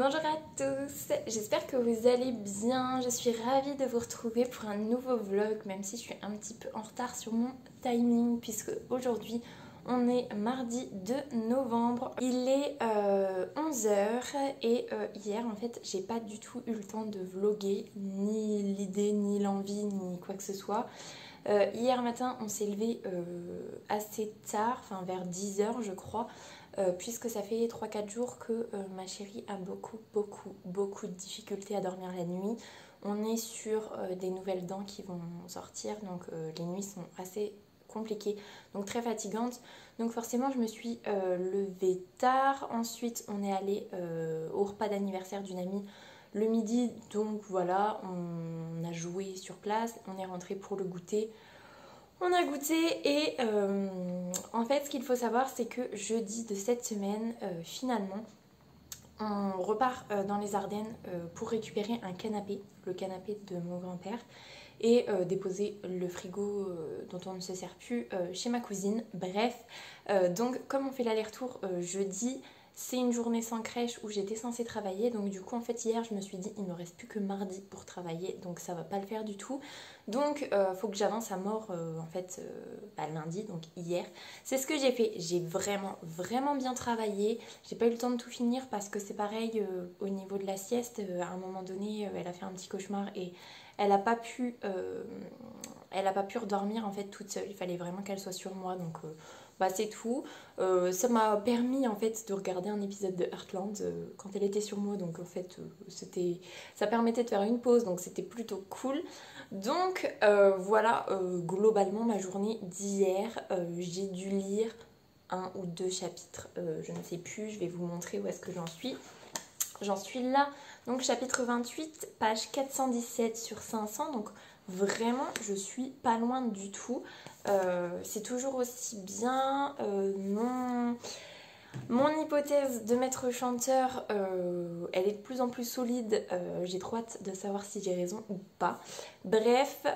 Bonjour à tous, j'espère que vous allez bien. Je suis ravie de vous retrouver pour un nouveau vlog, même si je suis un petit peu en retard sur mon timing, puisque aujourd'hui on est mardi 2 novembre. Il est 11h et hier en fait j'ai pas du tout eu le temps de vlogger, ni l'idée, ni l'envie, ni quoi que ce soit. Hier matin on s'est levé assez tard, enfin vers 10h je crois, puisque ça fait 3-4 jours que ma chérie a beaucoup de difficultés à dormir la nuit. On est sur des nouvelles dents qui vont sortir, donc les nuits sont assez compliquées, donc très fatigantes. Donc forcément je me suis levée tard. Ensuite on est allé au repas d'anniversaire d'une amie le midi, donc voilà, on a joué sur place, on est rentré pour le goûter. On a goûté et en fait ce qu'il faut savoir c'est que jeudi de cette semaine finalement on repart dans les Ardennes pour récupérer un canapé, le canapé de mon grand-père, et déposer le frigo dont on ne se sert plus chez ma cousine. Bref, donc comme on fait l'aller-retour jeudi, c'est une journée sans crèche où j'étais censée travailler, donc du coup en fait hier je me suis dit il me reste plus que mardi pour travailler, donc ça va pas le faire du tout. Donc faut que j'avance à mort en fait lundi, donc hier. C'est ce que j'ai fait, j'ai vraiment bien travaillé. J'ai pas eu le temps de tout finir parce que c'est pareil au niveau de la sieste, à un moment donné elle a fait un petit cauchemar et elle a pas pu redormir en fait toute seule, il fallait vraiment qu'elle soit sur moi, donc c'est tout. Ça m'a permis en fait de regarder un épisode de Heartland quand elle était sur moi, donc en fait ça permettait de faire une pause, donc c'était plutôt cool. Donc voilà globalement ma journée d'hier. J'ai dû lire 1 ou 2 chapitres, je ne sais plus, je vais vous montrer où est-ce que j'en suis. J'en suis là, donc chapitre 28, page 417 sur 500, donc vraiment je suis pas loin du tout. C'est toujours aussi bien. Mon hypothèse de maître chanteur, elle est de plus en plus solide. J'ai trop hâte de savoir si j'ai raison ou pas. Bref,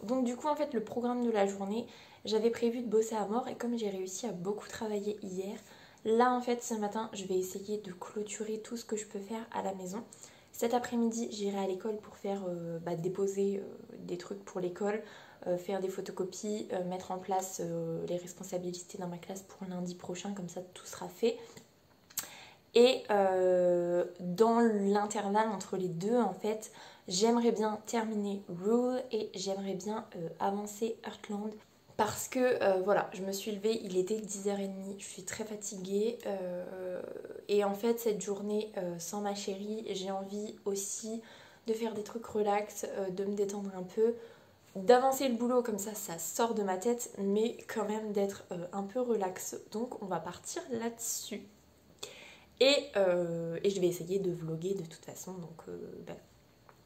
donc du coup en fait le programme de la journée, j'avais prévu de bosser à mort et comme j'ai réussi à beaucoup travailler hier, là en fait ce matin je vais essayer de clôturer tout ce que je peux faire à la maison. Cet après-midi j'irai à l'école pour faire déposer des trucs pour l'école, faire des photocopies, mettre en place les responsabilités dans ma classe pour lundi prochain, comme ça tout sera fait. Et dans l'intervalle entre les deux en fait, j'aimerais bien terminer Rule et j'aimerais bien avancer Heartland. Parce que voilà, je me suis levée, il était 10h30, je suis très fatiguée et en fait cette journée sans ma chérie, j'ai envie aussi de faire des trucs relax, de me détendre un peu, d'avancer le boulot comme ça sort de ma tête, mais quand même d'être un peu relax. Donc on va partir là-dessus. Et je vais essayer de vlogger de toute façon, donc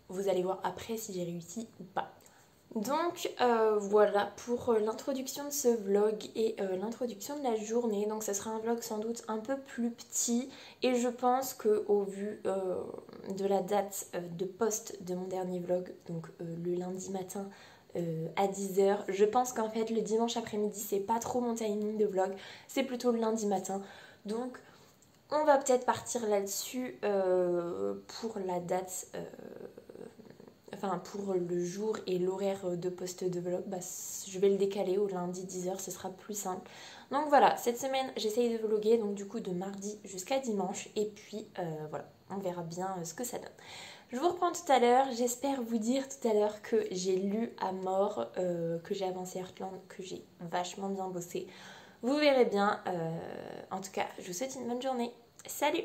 vous allez voir après si j'ai réussi ou pas. Donc voilà pour l'introduction de ce vlog et l'introduction de la journée. Donc ce sera un vlog sans doute un peu plus petit et je pense qu'au vu de la date de post de mon dernier vlog, donc le lundi matin à 10h, je pense qu'en fait le dimanche après-midi c'est pas trop mon timing de vlog, c'est plutôt le lundi matin. Donc on va peut-être partir là-dessus pour la date... Enfin pour le jour et l'horaire de post de vlog, je vais le décaler au lundi 10h, ce sera plus simple. Donc voilà, cette semaine j'essaye de vlogger, donc du coup de mardi jusqu'à dimanche, et puis voilà, on verra bien ce que ça donne. Je vous reprends tout à l'heure, j'espère vous dire tout à l'heure que j'ai lu à mort, que j'ai avancé Heartland, que j'ai vachement bien bossé. Vous verrez bien, en tout cas je vous souhaite une bonne journée. Salut!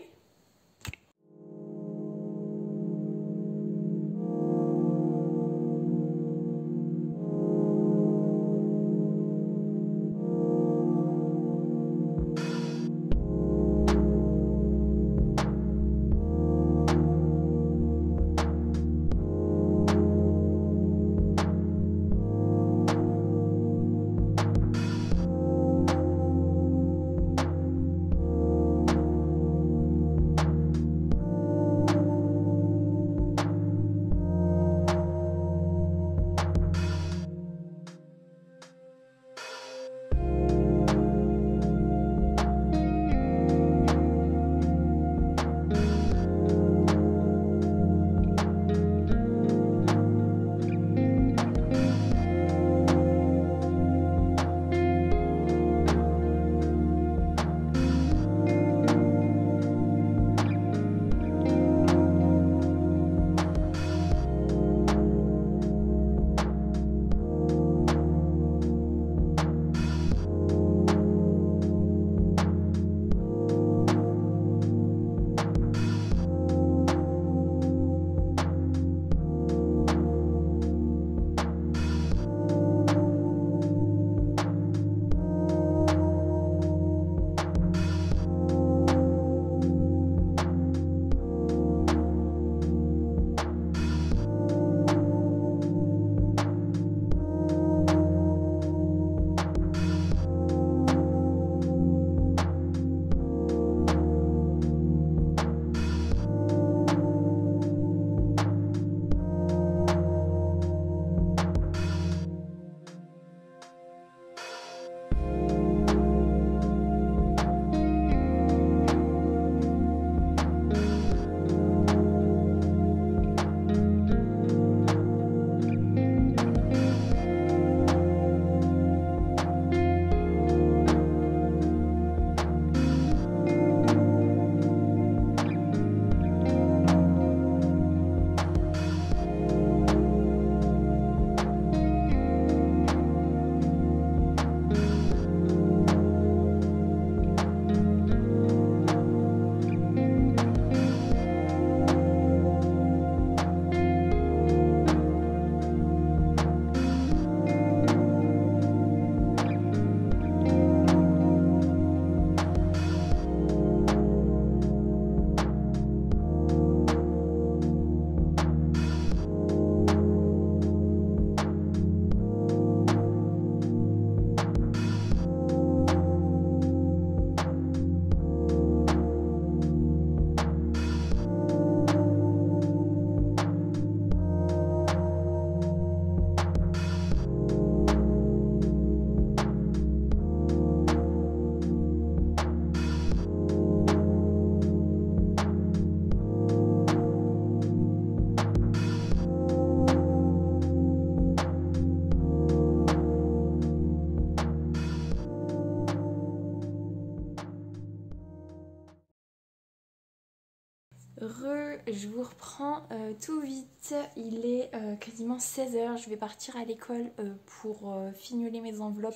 reprends tout vite. Il est quasiment 16 h. Je vais partir à l'école pour fignoler mes enveloppes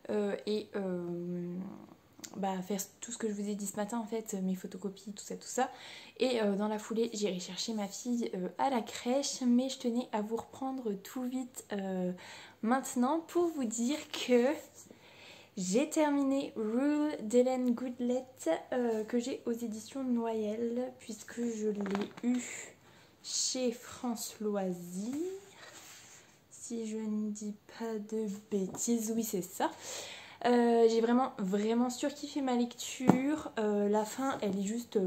et faire tout ce que je vous ai dit ce matin en fait, mes photocopies, tout ça. Et dans la foulée, j'irai chercher ma fille à la crèche. Mais je tenais à vous reprendre tout vite maintenant pour vous dire que j'ai terminé Rule d'Hélène Goodlet que j'ai aux éditions Noyelles puisque je l'ai eu chez France Loisirs. Si je ne dis pas de bêtises, oui c'est ça. J'ai vraiment surkiffé ma lecture. La fin elle est juste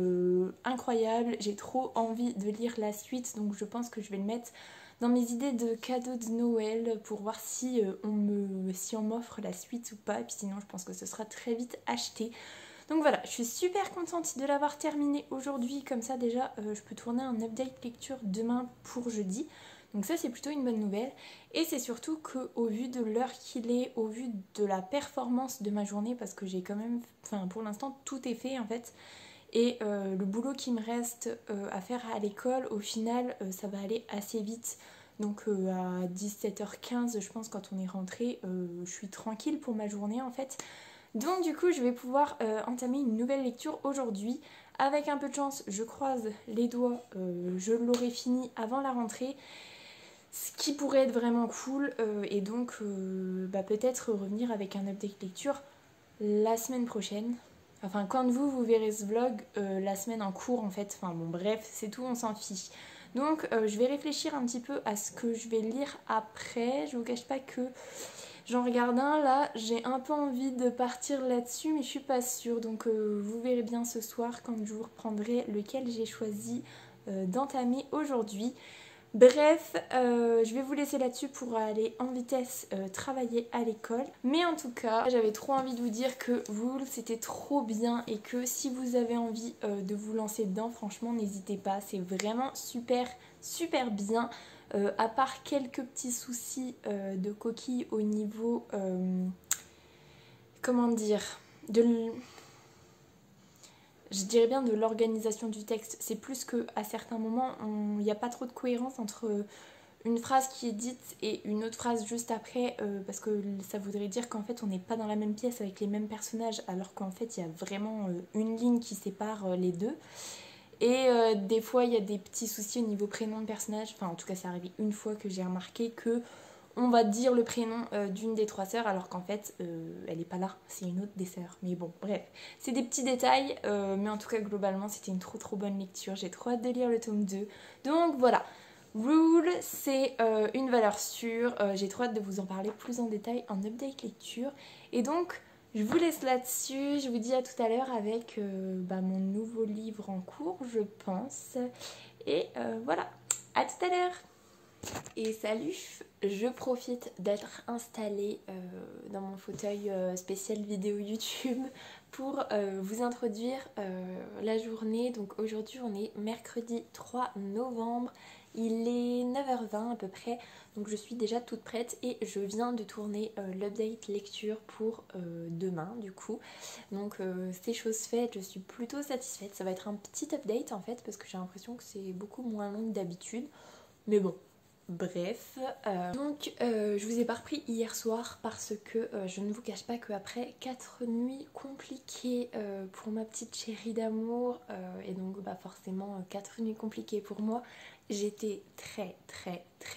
incroyable. J'ai trop envie de lire la suite donc je pense que je vais le mettre dans mes idées de cadeaux de Noël pour voir si on m'offre la suite ou pas. Et puis sinon je pense que ce sera très vite acheté. Donc voilà, je suis super contente de l'avoir terminé aujourd'hui. Comme ça déjà je peux tourner un update lecture demain pour jeudi. Donc ça c'est plutôt une bonne nouvelle. Et c'est surtout qu'au vu de l'heure qu'il est, au vu de la performance de ma journée, parce que j'ai quand même, pour l'instant tout est fait en fait. Et le boulot qui me reste à faire à l'école, au final, ça va aller assez vite. Donc à 17h15, je pense, quand on est rentré, je suis tranquille pour ma journée en fait. Donc du coup, je vais pouvoir entamer une nouvelle lecture aujourd'hui. Avec un peu de chance, je croise les doigts, je l'aurai fini avant la rentrée. Ce qui pourrait être vraiment cool. Et donc peut-être revenir avec un update lecture la semaine prochaine. Enfin, quand vous verrez ce vlog, la semaine en cours en fait. Enfin bon, bref, c'est tout, on s'en fiche. Donc je vais réfléchir un petit peu à ce que je vais lire après. Je vous cache pas que j'en regarde un là, j'ai un peu envie de partir là-dessus, mais je suis pas sûre. Donc vous verrez bien ce soir quand je vous reprendrai lequel j'ai choisi d'entamer aujourd'hui. Bref, je vais vous laisser là-dessus pour aller en vitesse travailler à l'école. Mais en tout cas, j'avais trop envie de vous dire que Rule c'était trop bien et que si vous avez envie de vous lancer dedans, franchement n'hésitez pas. C'est vraiment super bien. À part quelques petits soucis de coquilles au niveau, comment dire, je dirais bien de l'organisation du texte. C'est plus qu'à certains moments, il n'y a pas trop de cohérence entre une phrase qui est dite et une autre phrase juste après, parce que ça voudrait dire qu'en fait on n'est pas dans la même pièce avec les mêmes personnages, alors qu'en fait il y a vraiment une ligne qui sépare les deux. Et des fois il y a des petits soucis au niveau prénom de personnage. Enfin en tout cas c'est arrivé une fois que j'ai remarqué que on va dire le prénom d'une des trois sœurs alors qu'en fait elle n'est pas là, c'est une autre des sœurs. Mais bon, bref, c'est des petits détails, mais en tout cas globalement c'était une trop bonne lecture. J'ai trop hâte de lire le tome 2. Donc voilà, Rule c'est une valeur sûre. J'ai trop hâte de vous en parler plus en détail en update lecture. Et donc je vous laisse là-dessus, je vous dis à tout à l'heure avec mon nouveau livre en cours je pense. Et voilà, à tout à l'heure. Et salut, je profite d'être installée dans mon fauteuil spécial vidéo YouTube pour vous introduire la journée. Donc aujourd'hui on est mercredi 3 novembre, il est 9h20 à peu près, donc je suis déjà toute prête et je viens de tourner l'update lecture pour demain du coup. Donc c'est chose faite, je suis plutôt satisfaite. Ça va être un petit update en fait parce que j'ai l'impression que c'est beaucoup moins long que d'habitude, mais bon. Bref, donc je vous ai pas repris hier soir parce que je ne vous cache pas qu'après 4 nuits compliquées pour ma petite chérie d'amour et donc forcément 4 nuits compliquées pour moi, j'étais très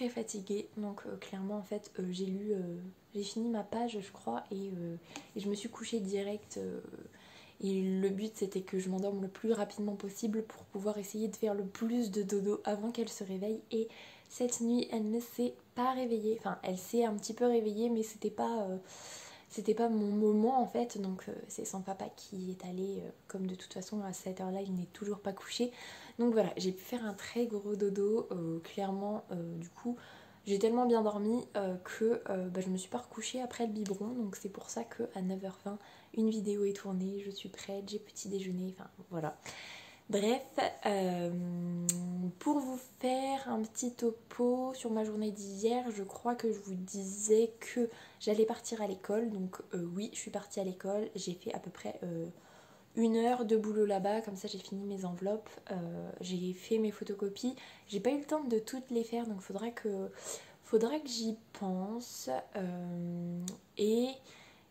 fatiguée. Donc clairement en fait j'ai fini ma page je crois et je me suis couchée direct. Et le but c'était que je m'endorme le plus rapidement possible pour pouvoir essayer de faire le plus de dodo avant qu'elle se réveille. Et cette nuit elle ne s'est pas réveillée, enfin elle s'est un petit peu réveillée mais c'était pas mon moment en fait. Donc c'est son papa qui est allé, comme de toute façon à cette heure là il n'est toujours pas couché. Donc voilà, j'ai pu faire un très gros dodo, clairement du coup j'ai tellement bien dormi que je me suis pas recouchée après le biberon. Donc c'est pour ça qu'à 9h20 une vidéo est tournée, je suis prête, j'ai petit déjeuner, enfin voilà. Bref, pour vous faire un petit topo sur ma journée d'hier, je crois que je vous disais que j'allais partir à l'école. Donc oui, je suis partie à l'école, j'ai fait à peu près 1 heure de boulot là-bas, comme ça j'ai fini mes enveloppes, j'ai fait mes photocopies. J'ai pas eu le temps de toutes les faire, donc faudra que j'y pense. Et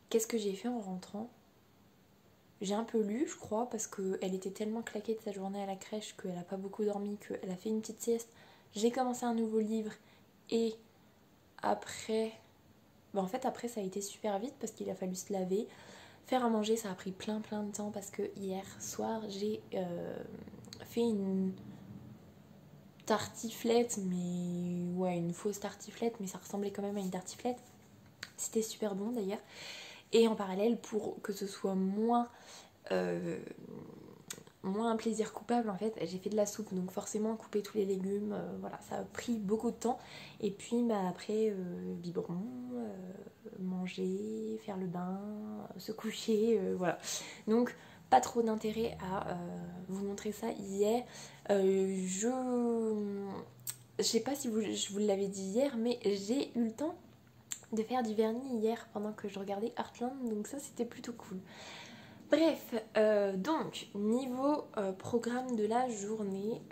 qu'est-ce que j'ai fait en rentrant? J'ai un peu lu, je crois, parce qu'elle était tellement claquée de sa journée à la crèche qu'elle a pas beaucoup dormi, qu'elle a fait une petite sieste. J'ai commencé un nouveau livre et après... en fait, après, ça a été super vite parce qu'il a fallu se laver. Faire à manger, ça a pris plein de temps parce que hier soir, j'ai fait une tartiflette, mais ouais, une fausse tartiflette, mais ça ressemblait quand même à une tartiflette. C'était super bon d'ailleurs. Et en parallèle, pour que ce soit moins un plaisir coupable, en fait, j'ai fait de la soupe, donc forcément couper tous les légumes, voilà, ça a pris beaucoup de temps. Et puis après, biberon, manger, faire le bain, se coucher, voilà. Donc pas trop d'intérêt à vous montrer ça hier. Je sais pas si je vous l'avais dit hier, mais j'ai eu le temps de faire du vernis hier pendant que je regardais Heartland, donc ça c'était plutôt cool. Bref, donc niveau programme de la journée,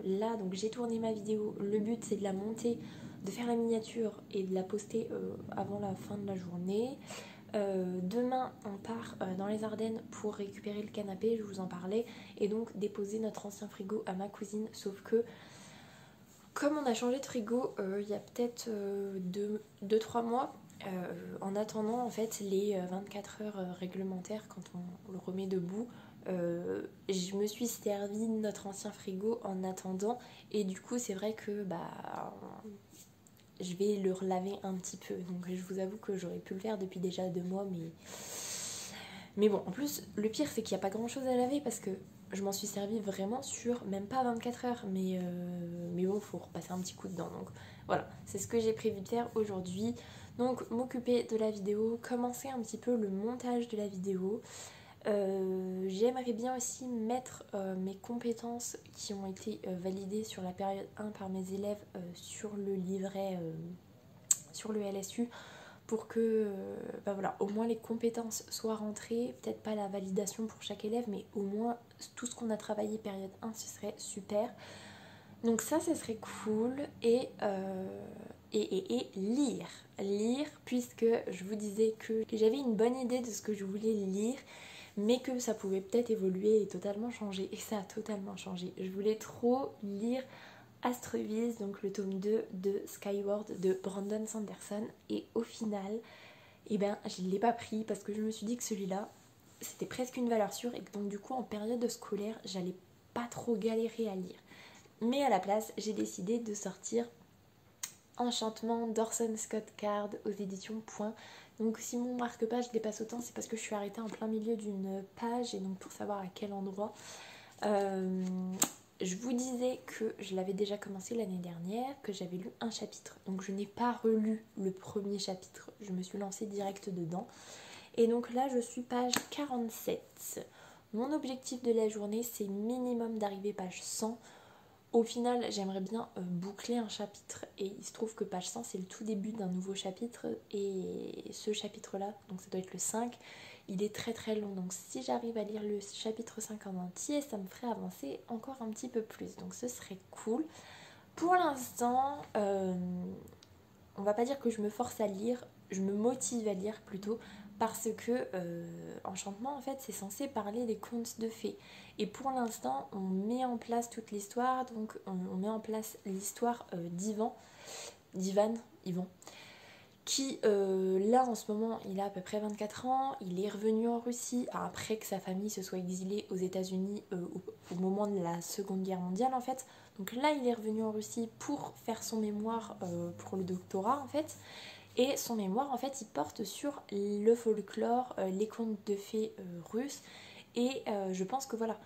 là donc j'ai tourné ma vidéo, le but c'est de la monter, de faire la miniature et de la poster avant la fin de la journée. Demain on part dans les Ardennes pour récupérer le canapé, je vous en parlais, et donc déposer notre ancien frigo à ma cousine, sauf que comme on a changé de frigo il y a peut-être 2-3 mois, en attendant en fait les 24 heures réglementaires quand on le remet debout, je me suis servi de notre ancien frigo en attendant, et du coup c'est vrai que je vais le relaver un petit peu, donc je vous avoue que j'aurais pu le faire depuis déjà 2 mois, mais bon, en plus le pire c'est qu'il n'y a pas grand chose à laver parce que je m'en suis servi vraiment sur même pas 24 heures, mais bon, faut repasser un petit coup dedans. Donc voilà, c'est ce que j'ai prévu de faire aujourd'hui. Donc m'occuper de la vidéo, commencer un petit peu le montage de la vidéo. J'aimerais bien aussi mettre mes compétences qui ont été validées sur la période 1 par mes élèves sur le livret, sur le LSU, pour que voilà, au moins les compétences soient rentrées, peut-être pas la validation pour chaque élève, mais au moins tout ce qu'on a travaillé période 1, ce serait super. Donc ça, ce serait cool. Et lire, puisque je vous disais que j'avais une bonne idée de ce que je voulais lire, mais que ça pouvait peut-être évoluer et totalement changer. Et ça a totalement changé. Je voulais trop lire Astrovis, donc le tome 2 de Skyward de Brandon Sanderson, et au final, je ne l'ai pas pris parce que je me suis dit que celui-là, c'était presque une valeur sûre et que donc du coup en période scolaire, j'allais pas trop galérer à lire. Mais à la place, j'ai décidé de sortir Enchantement d'Orson Scott Card aux éditions Point. Donc si mon marque-page dépasse autant, c'est parce que je suis arrêtée en plein milieu d'une page, et donc pour savoir à quel endroit. Je vous disais que je l'avais déjà commencé l'année dernière, que j'avais lu un chapitre. Donc je n'ai pas relu le premier chapitre, je me suis lancée direct dedans. Et donc là, je suis page 47. Mon objectif de la journée, c'est minimum d'arriver page 100. Au final, j'aimerais bien boucler un chapitre, et il se trouve que page 100, c'est le tout début d'un nouveau chapitre, et ce chapitre-là, donc ça doit être le 5, il est très long, donc si j'arrive à lire le chapitre 5 en entier, ça me ferait avancer encore un petit peu plus, donc ce serait cool. Pour l'instant, on va pas dire que je me force à lire, je me motive à lire plutôt, parce que Enchantement, en fait, c'est censé parler des contes de fées. Et pour l'instant, on met en place toute l'histoire, donc on met en place l'histoire d'Ivan, qui là en ce moment, il a à peu près 24 ans, il est revenu en Russie après que sa famille se soit exilée aux États-Unis au moment de la Seconde Guerre mondiale en fait. Donc là, il est revenu en Russie pour faire son mémoire pour le doctorat en fait. Et son mémoire, en fait, il porte sur le folklore, les contes de fées russes. Et je pense que voilà,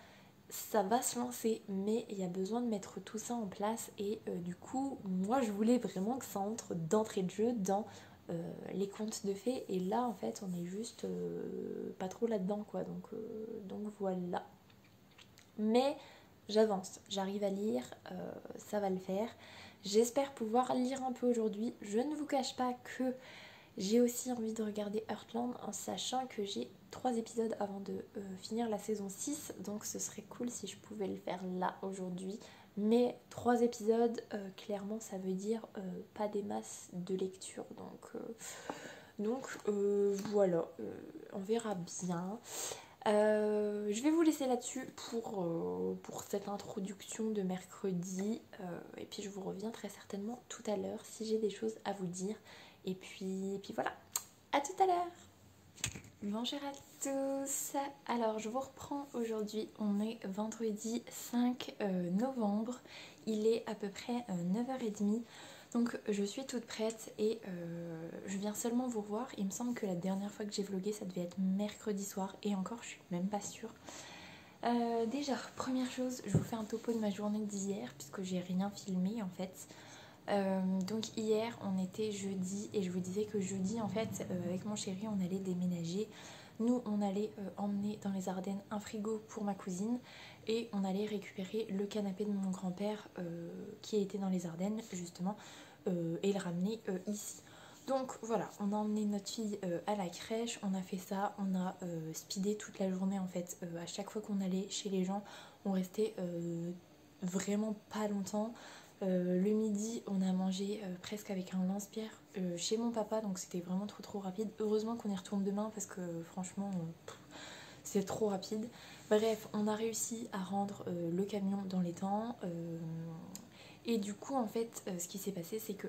ça va se lancer, mais il y a besoin de mettre tout ça en place. Et du coup, moi, je voulais vraiment que ça entre d'entrée de jeu dans les contes de fées. Et là, en fait, on est juste pas trop là-dedans, quoi. Donc voilà. Mais j'avance, j'arrive à lire, ça va le faire. J'espère pouvoir lire un peu aujourd'hui. Je ne vous cache pas que J'ai aussi envie de regarder Heartland en sachant que j'ai 3 épisodes avant de finir la saison 6, donc ce serait cool si je pouvais le faire là aujourd'hui. Mais 3 épisodes, clairement ça veut dire pas des masses de lecture, donc voilà, on verra bien. Je vais vous laisser là-dessus pour cette introduction de mercredi, et puis je vous reviens très certainement tout à l'heure si j'ai des choses à vous dire. Et puis voilà, à tout à l'heure. Bonjour à tous. Alors je vous reprends aujourd'hui, on est vendredi 5 novembre, il est à peu près 9h30. Donc je suis toute prête et je viens seulement vous voir. Il me semble que la dernière fois que j'ai vlogué ça devait être mercredi soir et encore je suis même pas sûre. Déjà première chose, je vous fais un topo de ma journée d'hier puisque j'ai rien filmé en fait. Donc hier on était jeudi et je vous disais que jeudi en fait avec mon chéri on allait déménager. Nous on allait emmener dans les Ardennes un frigo pour ma cousine et on allait récupérer le canapé de mon grand-père qui était dans les Ardennes justement et le ramener ici. Donc voilà, on a emmené notre fille à la crèche, on a fait ça, on a speedé toute la journée en fait. À chaque fois qu'on allait chez les gens on restait vraiment pas longtemps. Le midi on a mangé presque avec un lance-pierre chez mon papa, donc c'était vraiment trop rapide. Heureusement qu'on y retourne demain parce que franchement c'est trop rapide. Bref, on a réussi à rendre le camion dans les temps et du coup en fait ce qui s'est passé c'est que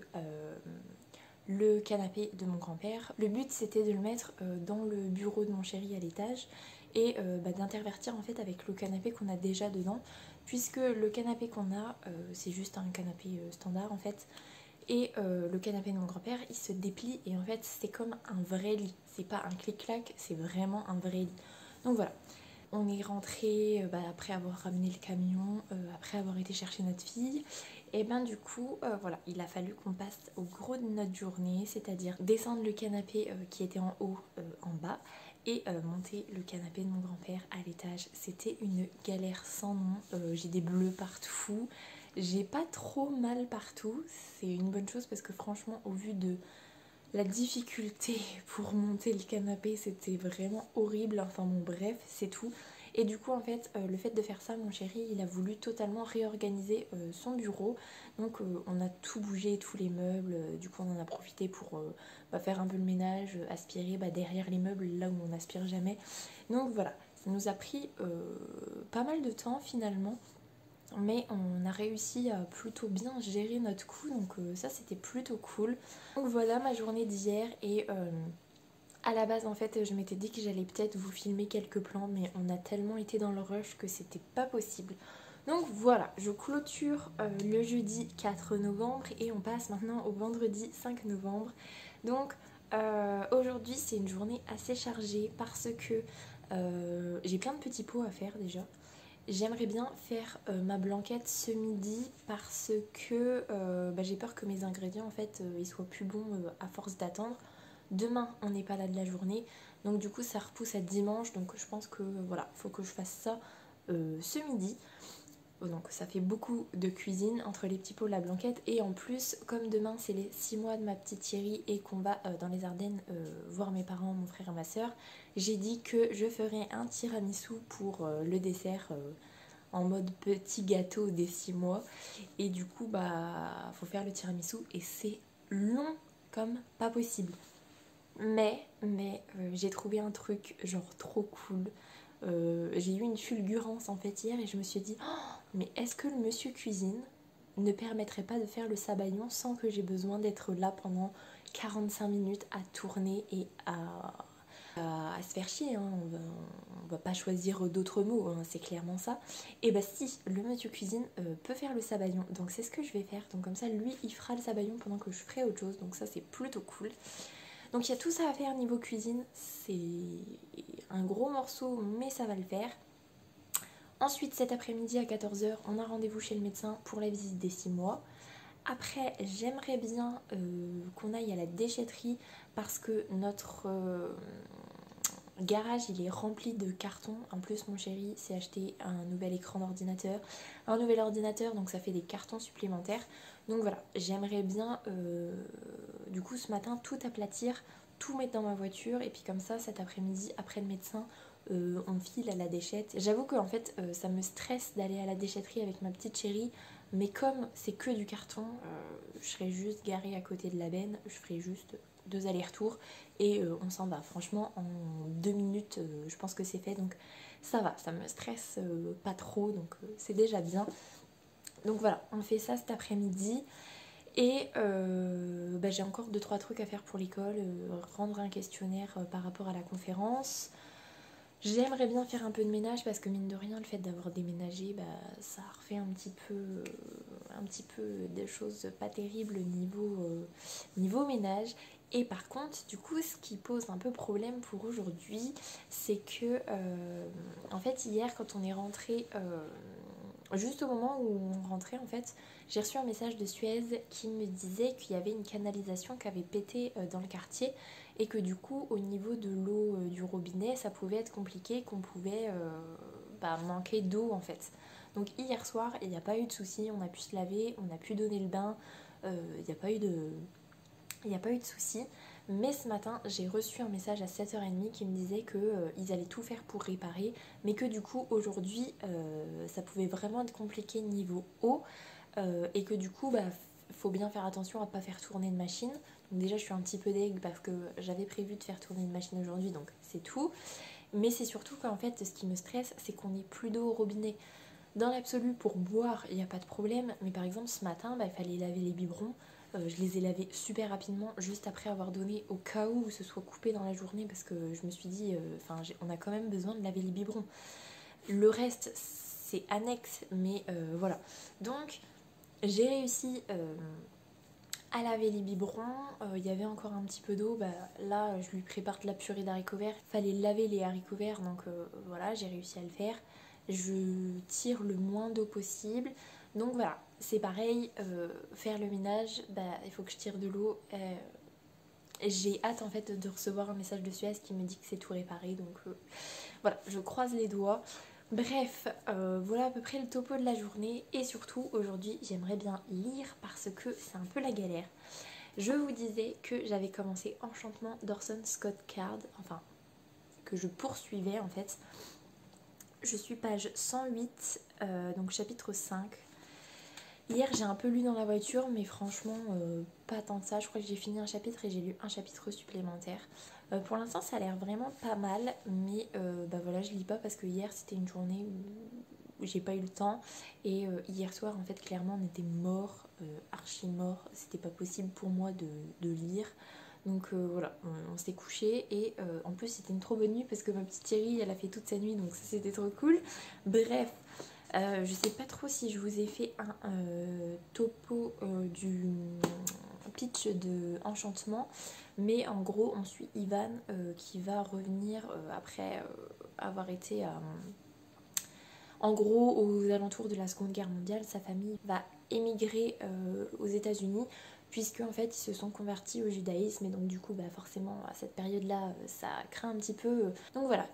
le canapé de mon grand-père, le but c'était de le mettre dans le bureau de mon chéri à l'étage et d'intervertir en fait avec le canapé qu'on a déjà dedans, puisque le canapé qu'on a c'est juste un canapé standard en fait, et le canapé de mon grand-père il se déplie et en fait c'est comme un vrai lit, c'est pas un clic-clac, c'est vraiment un vrai lit. Donc voilà, on est rentré après avoir ramené le camion, après avoir été chercher notre fille. Et du coup, voilà, il a fallu qu'on passe au gros de notre journée, c'est-à-dire descendre le canapé qui était en haut en bas et monter le canapé de mon grand-père à l'étage. C'était une galère sans nom, j'ai des bleus partout, j'ai pas trop mal partout, c'est une bonne chose parce que franchement au vu de la difficulté pour monter le canapé c'était vraiment horrible, enfin bon bref c'est tout. Et du coup en fait le fait de faire ça, mon chéri il a voulu totalement réorganiser son bureau. Donc on a tout bougé, tous les meubles, du coup on en a profité pour faire un peu le ménage, aspirer derrière les meubles là où on n'aspire jamais. Donc voilà, ça nous a pris pas mal de temps finalement. Mais on a réussi à plutôt bien gérer notre coup, donc ça c'était plutôt cool. Donc voilà ma journée d'hier et à la base en fait je m'étais dit que j'allais peut-être vous filmer quelques plans, mais on a tellement été dans le rush que c'était pas possible. Donc voilà, je clôture le jeudi 4 novembre et on passe maintenant au vendredi 5 novembre. Donc aujourd'hui c'est une journée assez chargée parce que j'ai plein de petits pots à faire déjà. J'aimerais bien faire ma blanquette ce midi parce que j'ai peur que mes ingrédients en fait ils soient plus bons à force d'attendre. Demain on n'est pas là de la journée, donc du coup ça repousse à dimanche, donc je pense que voilà, faut que je fasse ça ce midi. Donc ça fait beaucoup de cuisine entre les petits pots, la blanquette, et en plus comme demain c'est les 6 mois de ma petite Thierry et qu'on va dans les Ardennes voir mes parents, mon frère et ma soeur, j'ai dit que je ferais un tiramisu pour le dessert en mode petit gâteau des 6 mois. Et du coup faut faire le tiramisu et c'est long comme pas possible. Mais j'ai trouvé un truc genre trop cool. J'ai eu une fulgurance en fait hier et je me suis dit mais est-ce que le monsieur cuisine ne permettrait pas de faire le sabayon sans que j'ai besoin d'être là pendant 45 minutes à tourner et à se faire chier, hein. On va pas choisir d'autres mots, hein, c'est clairement ça. Et si, le monsieur cuisine peut faire le sabayon, donc c'est ce que je vais faire. Donc comme ça, lui, il fera le sabayon pendant que je ferai autre chose, donc ça c'est plutôt cool. Donc il y a tout ça à faire niveau cuisine, c'est un gros morceau, mais ça va le faire. Ensuite, cet après-midi à 14h, on a rendez-vous chez le médecin pour la visite des 6 mois. Après, j'aimerais bien qu'on aille à la déchetterie parce que garage il est rempli de cartons. En plus mon chéri s'est acheté un nouvel écran d'ordinateur, un nouvel ordinateur, donc ça fait des cartons supplémentaires. Donc voilà, j'aimerais bien du coup ce matin tout aplatir, tout mettre dans ma voiture et puis comme ça cet après-midi après le médecin on file à la déchette. J'avoue que en fait ça me stresse d'aller à la déchetterie avec ma petite chérie, mais comme c'est que du carton, je serai juste garée à côté de la benne, je ferai juste 2 allers-retours et on s'en va. Franchement en 2 minutes je pense que c'est fait, donc ça va, ça me stresse pas trop, donc c'est déjà bien. Donc voilà, on fait ça cet après-midi. Et j'ai encore 2-3 trucs à faire pour l'école, rendre un questionnaire par rapport à la conférence. J'aimerais bien faire un peu de ménage parce que mine de rien, le fait d'avoir déménagé, ça refait un petit peu des choses pas terribles niveau ménage. Et par contre, du coup, ce qui pose un peu problème pour aujourd'hui, c'est que en fait hier quand on est rentré, juste au moment où on rentrait en fait, j'ai reçu un message de Suez qui me disait qu'il y avait une canalisation qui avait pété dans le quartier et que du coup au niveau de l'eau du robinet ça pouvait être compliqué, qu'on pouvait manquer d'eau en fait. Donc hier soir il n'y a pas eu de souci, on a pu se laver, on a pu donner le bain, il n'y a pas eu de souci. Mais ce matin, j'ai reçu un message à 7h30 qui me disait qu'ils allaient tout faire pour réparer, mais que du coup, aujourd'hui, ça pouvait vraiment être compliqué niveau eau, et que du coup, faut bien faire attention à ne pas faire tourner de machine. Donc déjà, je suis un petit peu deg parce que j'avais prévu de faire tourner une machine aujourd'hui, donc c'est tout. Mais c'est surtout qu'en fait, ce qui me stresse, c'est qu'on n'ait plus d'eau au robinet. Dans l'absolu, pour boire, il n'y a pas de problème, mais par exemple, ce matin, il fallait laver les biberons. Je les ai lavés super rapidement, juste après avoir donné, au cas où ce soit coupé dans la journée, parce que je me suis dit, on a quand même besoin de laver les biberons. Le reste, c'est annexe, mais voilà. Donc, j'ai réussi à laver les biberons. Il y avait encore un petit peu d'eau. Là, je lui prépare de la purée d'haricots verts. Fallait laver les haricots verts, donc voilà, j'ai réussi à le faire. Je tire le moins d'eau possible. Donc voilà, c'est pareil, faire le ménage, il faut que je tire de l'eau. J'ai hâte en fait de recevoir un message de Suez qui me dit que c'est tout réparé. Donc voilà, je croise les doigts. Bref, voilà à peu près le topo de la journée. Et surtout, aujourd'hui, j'aimerais bien lire parce que c'est un peu la galère. Je vous disais que j'avais commencé Enchantement d'Orson Scott Card, enfin, que je poursuivais en fait. Je suis page 108, donc chapitre 5. Hier j'ai un peu lu dans la voiture, mais franchement pas tant que ça. Je crois que j'ai fini un chapitre et j'ai lu un chapitre supplémentaire. Pour l'instant ça a l'air vraiment pas mal, mais voilà, je lis pas parce que hier c'était une journée où j'ai pas eu le temps. Et hier soir en fait clairement on était mort, archi mort. C'était pas possible pour moi de lire. Donc voilà, on s'est couché et en plus c'était une trop bonne nuit parce que ma petite chérie elle a fait toute sa nuit, donc ça c'était trop cool. Bref, je sais pas trop si je vous ai fait un topo du pitch de Enchantement, mais en gros on suit Ivan qui va revenir après avoir été en gros aux alentours de la Seconde Guerre mondiale. Sa famille va émigrer aux États-Unis puisque en fait ils se sont convertis au judaïsme et donc du coup forcément à cette période-là ça craint un petit peu. Donc voilà,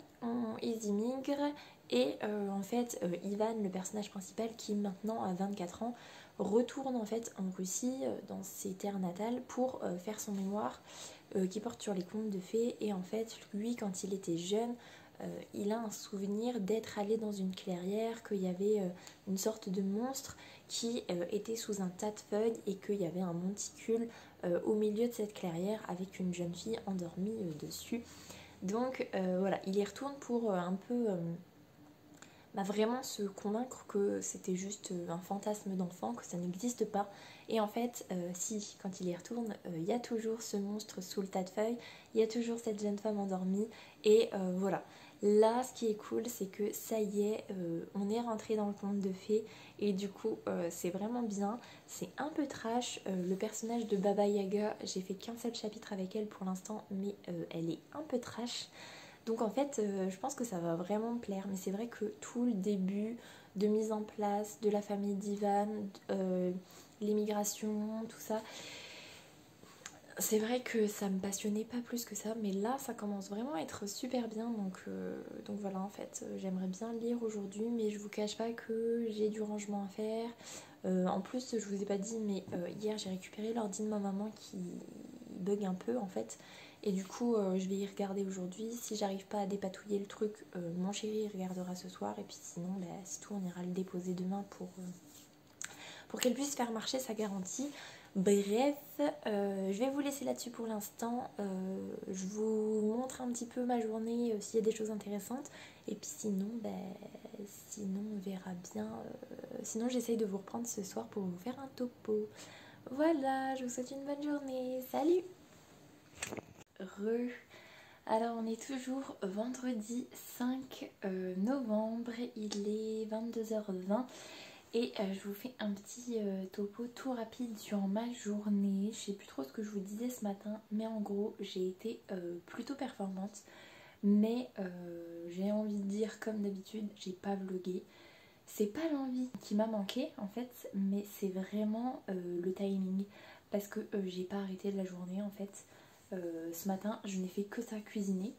ils immigrent. Et en fait, Ivan, le personnage principal, qui maintenant a 24 ans, retourne en fait en Russie, dans ses terres natales, pour faire son mémoire qui porte sur les contes de fées. Et en fait, lui, quand il était jeune, il a un souvenir d'être allé dans une clairière, qu'il y avait une sorte de monstre qui était sous un tas de feuilles et qu'il y avait un monticule au milieu de cette clairière avec une jeune fille endormie dessus. Donc voilà, il y retourne pour un peu... vraiment se convaincre que c'était juste un fantasme d'enfant, que ça n'existe pas. Et en fait, si, quand il y retourne, il y a toujours ce monstre sous le tas de feuilles, il y a toujours cette jeune femme endormie, et voilà. Là, ce qui est cool, c'est que ça y est, on est rentré dans le conte de fées, et du coup, c'est vraiment bien. C'est un peu trash. Le personnage de Baba Yaga, j'ai fait qu'un seul chapitre avec elle pour l'instant, mais elle est un peu trash. Donc en fait, je pense que ça va vraiment me plaire. Mais c'est vrai que tout le début de mise en place de la famille d'Ivan, l'émigration, tout ça, c'est vrai que ça me passionnait pas plus que ça, mais là ça commence vraiment à être super bien, donc voilà en fait, j'aimerais bien lire aujourd'hui, mais je vous cache pas que j'ai du rangement à faire. En plus, je vous ai pas dit, mais hier j'ai récupéré l'ordi de ma maman qui bug un peu en fait, et du coup je vais y regarder aujourd'hui. Si j'arrive pas à dépatouiller le truc, mon chéri il regardera ce soir, et puis sinon, bah, c'est tout, on ira le déposer demain pour qu'elle puisse faire marcher sa garantie. Bref, je vais vous laisser là-dessus pour l'instant. Je vous montre un petit peu ma journée s'il y a des choses intéressantes. Et puis sinon, sinon on verra bien. Sinon j'essaye de vous reprendre ce soir pour vous faire un topo. Voilà, je vous souhaite une bonne journée. Salut. Alors on est toujours vendredi 5 novembre. Il est 22h20. Et je vous fais un petit topo tout rapide sur ma journée. Je sais plus trop ce que je vous disais ce matin, mais en gros j'ai été plutôt performante. Mais j'ai envie de dire comme d'habitude, j'ai pas vlogué. C'est pas l'envie qui m'a manqué en fait, mais c'est vraiment le timing. Parce que j'ai pas arrêté de la journée en fait. Ce matin je n'ai fait que ça, cuisiner.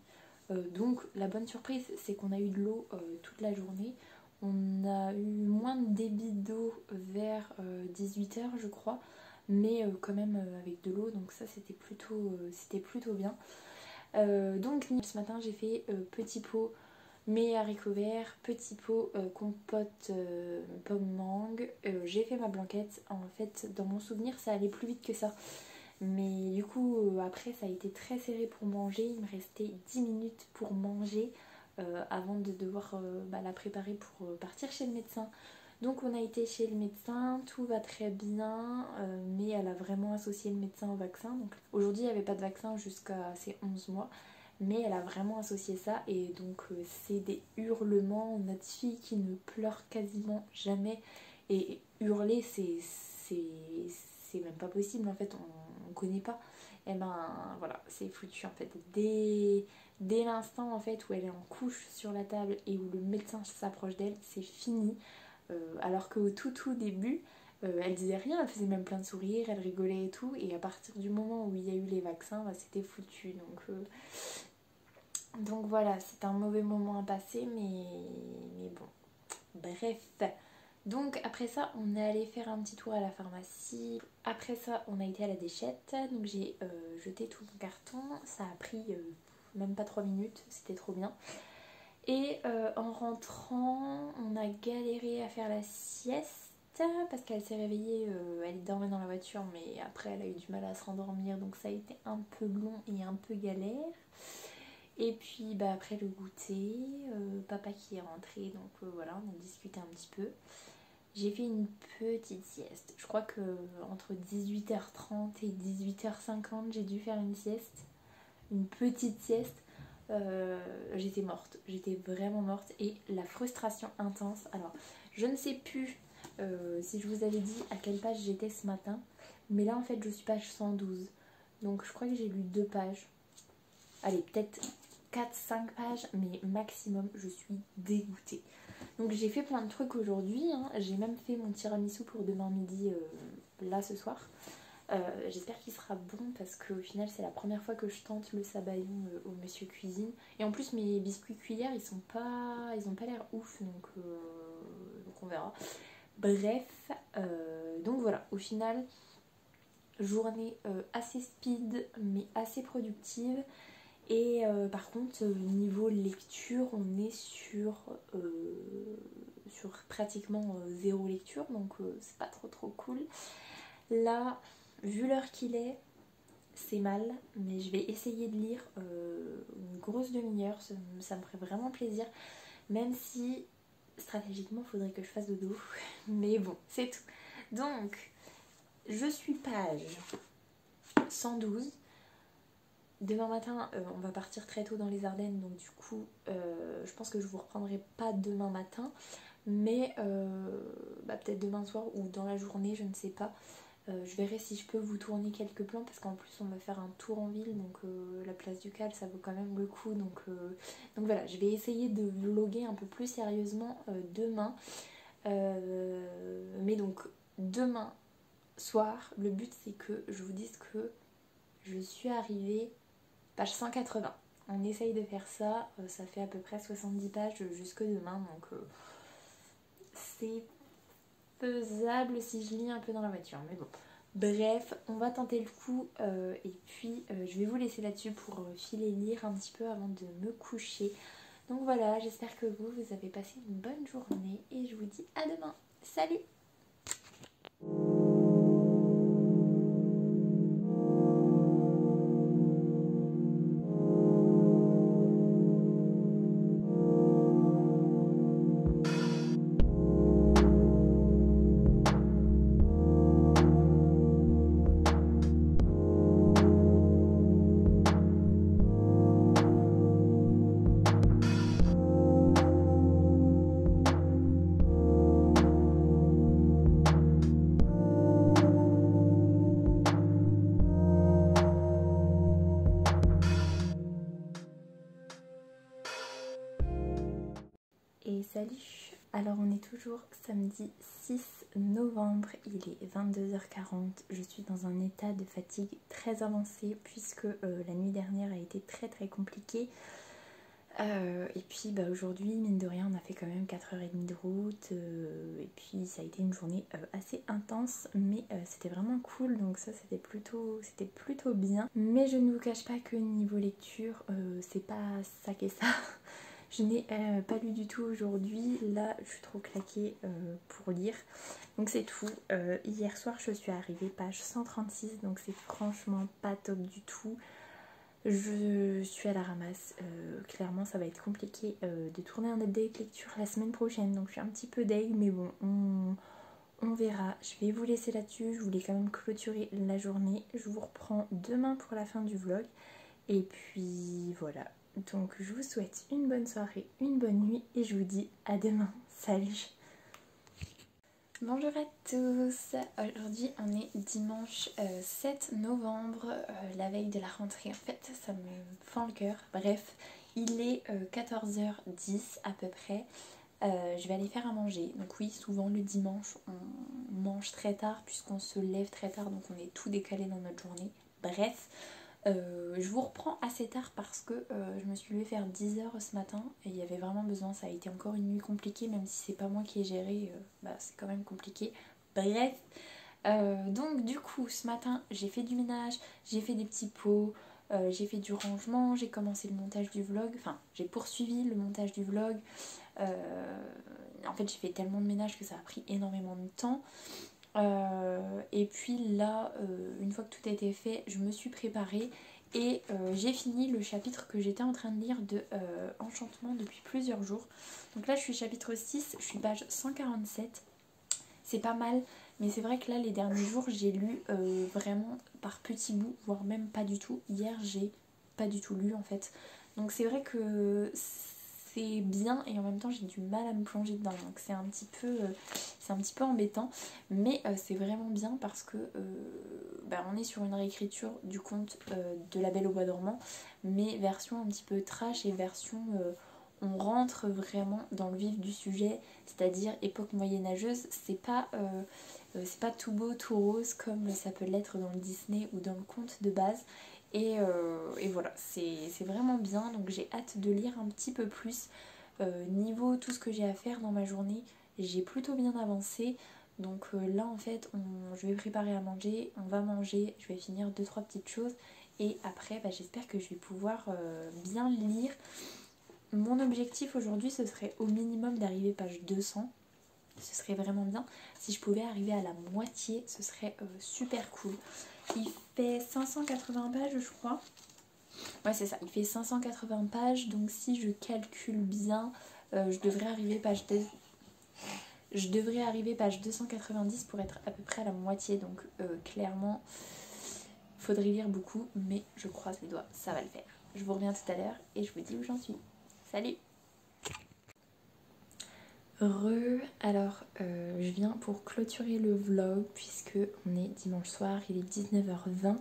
Donc la bonne surprise c'est qu'on a eu de l'eau toute la journée. On a eu moins de débit d'eau vers 18h je crois, mais quand même avec de l'eau, donc ça c'était plutôt bien. Donc ce matin j'ai fait petit pot mes haricots verts, petit pot compote pomme mangue. J'ai fait ma blanquette, en fait dans mon souvenir ça allait plus vite que ça. Mais du coup après ça a été très serré pour manger, il me restait 10 minutes pour manger avant de devoir la préparer pour partir chez le médecin. Donc on a été chez le médecin, tout va très bien, mais elle a vraiment associé le médecin au vaccin. Donc aujourd'hui il n'y avait pas de vaccin jusqu'à ses 11 mois, mais elle a vraiment associé ça, et donc c'est des hurlements, notre fille qui ne pleure quasiment jamais, et hurler c'est même pas possible en fait, on connaît pas. Et ben voilà, c'est foutu en fait. Dès l'instant en fait où elle est en couche sur la table et où le médecin s'approche d'elle, c'est fini. Alors qu'au tout début, elle disait rien, elle faisait même plein de sourires, elle rigolait et tout. Et à partir du moment où il y a eu les vaccins, c'était foutu. Donc voilà, c'est un mauvais moment à passer, mais bon. Bref. Donc après ça, on est allé faire un petit tour à la pharmacie. Après ça, on a été à la déchette. Donc j'ai jeté tout mon carton. Ça a pris même pas 3 minutes, c'était trop bien. Et en rentrant, on a galéré à faire la sieste parce qu'elle s'est réveillée, elle dormait dans la voiture, mais après elle a eu du mal à se rendormir, donc ça a été un peu long et un peu galère. Et puis après le goûter, papa qui est rentré, donc voilà, on a discuté un petit peu. J'ai fait une petite sieste. Je crois que entre 18h30 et 18h50, j'ai dû faire une sieste, une petite sieste. J'étais morte, j'étais vraiment morte, et la frustration intense. Alors, je ne sais plus si je vous avais dit à quelle page j'étais ce matin, mais là en fait je suis page 112. Donc je crois que j'ai lu 2 pages. Allez, peut-être 4-5 pages, mais maximum, je suis dégoûtée. Donc j'ai fait plein de trucs aujourd'hui, hein. J'ai même fait mon tiramisu pour demain midi, là ce soir. J'espère qu'il sera bon parce qu'au final c'est la première fois que je tente le sabayon au Monsieur Cuisine. Et en plus mes biscuits cuillères ils ont pas l'air ouf, donc on verra. Bref, donc voilà, au final journée assez speed mais assez productive. Et par contre niveau lecture on est sur pratiquement 0 lecture, donc c'est pas trop cool. Là, vu l'heure qu'il est, c'est mal, mais je vais essayer de lire une grosse demi-heure, ça me ferait vraiment plaisir, même si stratégiquement il faudrait que je fasse dodo, mais bon, c'est tout. Donc, je suis page 112. Demain matin, on va partir très tôt dans les Ardennes, donc du coup, je pense que je vous reprendrai pas demain matin, mais peut-être demain soir ou dans la journée, je ne sais pas. Je verrai si je peux vous tourner quelques plans, parce qu'en plus on va faire un tour en ville, donc la place du Cal ça vaut quand même le coup, donc voilà, je vais essayer de vlogger un peu plus sérieusement demain, mais donc demain soir le but c'est que je vous dise que je suis arrivée page 180. On essaye de faire ça, ça fait à peu près 70 pages jusque demain, donc c'est faisable si je lis un peu dans la voiture, mais bon. Bref, on va tenter le coup et puis je vais vous laisser là-dessus pour filer lire un petit peu avant de me coucher. Donc voilà, j'espère que vous avez passé une bonne journée et je vous dis à demain. Salut! Et salut! Alors on est toujours samedi 6 novembre, il est 22h40, je suis dans un état de fatigue très avancé puisque la nuit dernière a été très compliquée. Et puis aujourd'hui, mine de rien, on a fait quand même 4h30 de route et puis ça a été une journée assez intense, mais c'était vraiment cool, donc ça c'était plutôt bien. Mais je ne vous cache pas que niveau lecture, c'est pas ça qu'est ça. Je n'ai pas lu du tout aujourd'hui, là je suis trop claquée pour lire, donc c'est tout. Hier soir je suis arrivée page 136, donc c'est franchement pas top du tout. Je suis à la ramasse, clairement ça va être compliqué de tourner un update lecture la semaine prochaine, donc je suis un petit peu deg, mais bon, on verra. Je vais vous laisser là-dessus, je voulais quand même clôturer la journée, je vous reprends demain pour la fin du vlog, et puis voilà. Donc je vous souhaite une bonne soirée, une bonne nuit, et je vous dis à demain. Salut! Bonjour à tous, aujourd'hui on est dimanche 7 novembre, la veille de la rentrée. En fait ça me fend le cœur. Bref, il est 14h10 à peu près. Je vais aller faire à manger. Donc oui, souvent le dimanche on mange très tard puisqu'on se lève très tard, donc on est tout décalé dans notre journée. Bref, je vous reprends assez tard parce que je me suis levée vers 10h ce matin et il y avait vraiment besoin. Ça a été encore une nuit compliquée, même si c'est pas moi qui ai géré, c'est quand même compliqué. Bref, donc du coup ce matin j'ai fait du ménage, j'ai fait des petits pots, j'ai fait du rangement, j'ai commencé le montage du vlog, enfin j'ai poursuivi le montage du vlog. En fait j'ai fait tellement de ménage que ça a pris énormément de temps. Et puis là, une fois que tout a été fait, je me suis préparée et j'ai fini le chapitre que j'étais en train de lire de Enchantement depuis plusieurs jours. Donc là je suis chapitre 6, je suis page 147. C'est pas mal, mais c'est vrai que là les derniers jours j'ai lu vraiment par petits bouts, voire même pas du tout. Hier j'ai pas du tout lu en fait. Donc c'est vrai que c'est bien et en même temps j'ai du mal à me plonger dedans, donc c'est un petit peu embêtant, mais c'est vraiment bien parce que on est sur une réécriture du conte de La Belle au Bois dormant, mais version un petit peu trash et version on rentre vraiment dans le vif du sujet, c'est-à-dire époque moyenâgeuse. C'est pas tout beau tout rose comme ça peut l'être dans le Disney ou dans le conte de base. Et voilà, c'est vraiment bien, donc j'ai hâte de lire un petit peu plus. Niveau tout ce que j'ai à faire dans ma journée, j'ai plutôt bien avancé. Donc là en fait, je vais préparer à manger, on va manger, je vais finir 2-3 petites choses. Et après, j'espère que je vais pouvoir bien lire. Mon objectif aujourd'hui, ce serait au minimum d'arriver page 200. Ce serait vraiment bien. Si je pouvais arriver à la moitié, ce serait super cool. Il fait 580 pages, je crois. Ouais, c'est ça. Il fait 580 pages. Donc si je calcule bien, je devrais arriver page 290 pour être à peu près à la moitié. Donc clairement, il faudrait lire beaucoup. Mais je croise les doigts, ça va le faire. Je vous reviens tout à l'heure et je vous dis où j'en suis. Salut! Alors je viens pour clôturer le vlog puisque on est dimanche soir, il est 19h20.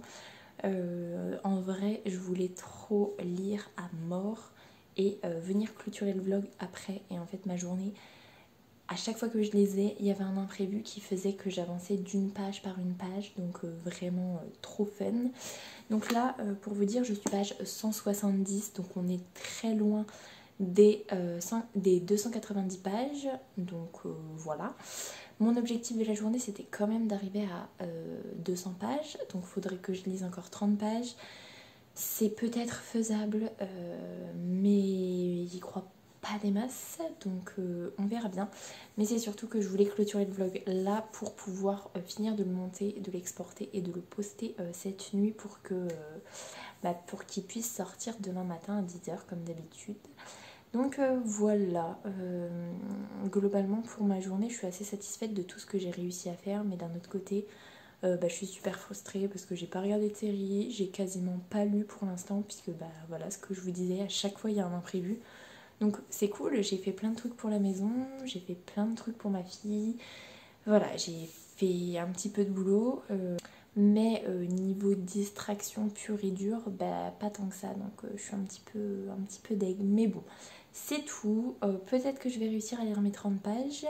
En vrai je voulais trop lire à mort et venir clôturer le vlog après, et en fait ma journée à chaque fois que je les ai, il y avait un imprévu qui faisait que j'avançais d'une page par une page, donc vraiment trop fun. Donc là, pour vous dire, je suis page 170, donc on est très loin des 290 pages, donc voilà. Mon objectif de la journée, c'était quand même d'arriver à 200 pages, donc il faudrait que je lise encore 30 pages. C'est peut-être faisable, mais j'y crois pas des masses, donc on verra bien. Mais c'est surtout que je voulais clôturer le vlog là pour pouvoir finir de le monter, de l'exporter et de le poster cette nuit pour qu'il puisse sortir demain matin à 10 h comme d'habitude. Donc voilà, globalement pour ma journée je suis assez satisfaite de tout ce que j'ai réussi à faire, mais d'un autre côté je suis super frustrée parce que j'ai pas regardé de série, j'ai quasiment pas lu pour l'instant puisque voilà ce que je vous disais, à chaque fois il y a un imprévu. Donc c'est cool, j'ai fait plein de trucs pour la maison, j'ai fait plein de trucs pour ma fille, voilà, j'ai fait un petit peu de boulot, mais niveau distraction pure et dure, pas tant que ça, donc je suis un petit peu deg, mais bon, c'est tout. Peut-être que je vais réussir à lire mes 30 pages.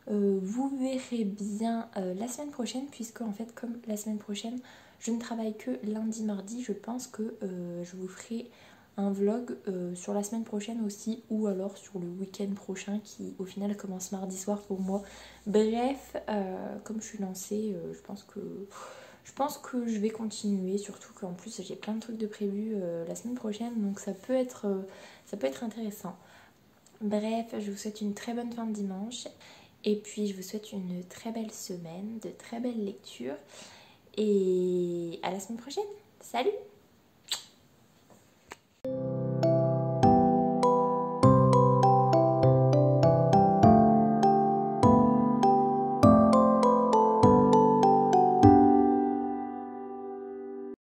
Vous verrez bien la semaine prochaine, puisque en fait comme la semaine prochaine je ne travaille que lundi mardi, je pense que je vous ferai un vlog sur la semaine prochaine aussi, ou alors sur le week-end prochain qui au final commence mardi soir pour moi. Bref, comme je suis lancée, je pense que je vais continuer, surtout qu'en plus j'ai plein de trucs de prévus la semaine prochaine, donc ça peut être intéressant. Bref, je vous souhaite une très bonne fin de dimanche. Et puis je vous souhaite une très belle semaine, de très belles lectures. Et à la semaine prochaine. Salut!